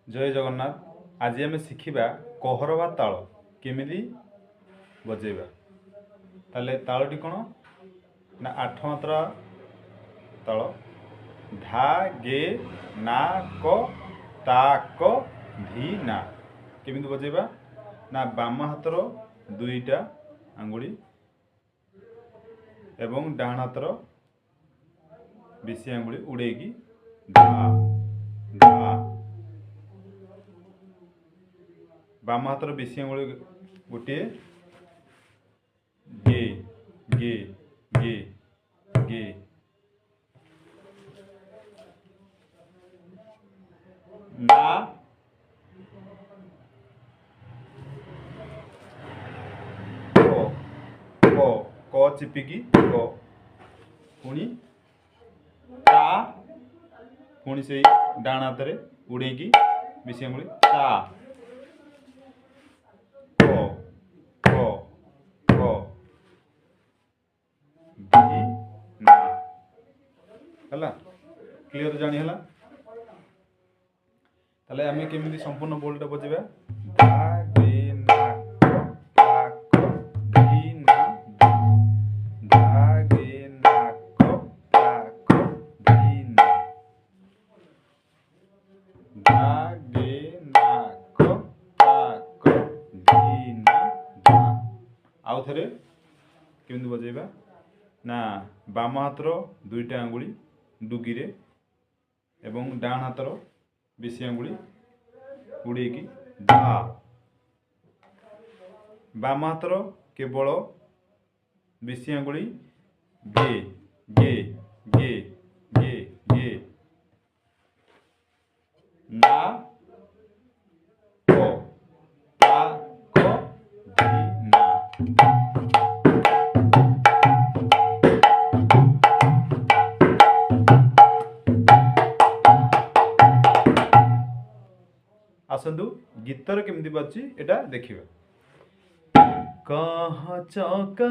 जय जगन्नाथ। आज आम शिखा कहर बा ताल केमी बजेबा। ताले तालटी कौन ना 8 मात्रा ताल धा गे ना क ता क धी ना। केमी बजेबा ना बाम हाथर दुईटा आंगुली एवं डाण हाथर बेसी आंगुली उड़ेगी धा धा। बाम हाथर बेसी आंगुली गोटे गे गे गे गे। ना क क चिपिकी क पुणी ता पुणी से डाण हाथ उड़ेगी बेसी आंगुली ता क्लियर जानी है ताले आमे केमिति संपूर्ण बोलटा बजेबा धा गे ना क ता क धी ना धा गे ना क ता क धी ना धा गे ना क ता क धी ना धा। आउ थरे केमिति बजेबा ना बाम हाथर दुईटा आंगुली डुगी रे एवं डाण हाथर बेसी आंगुली उड़ेकी धा। बाम हाथर केवल बेसी आंगुली गे गे गे गे गे ना क ता क धी ना। आसतु गीतर केमती बाजुची एटा देखिबा। कह चका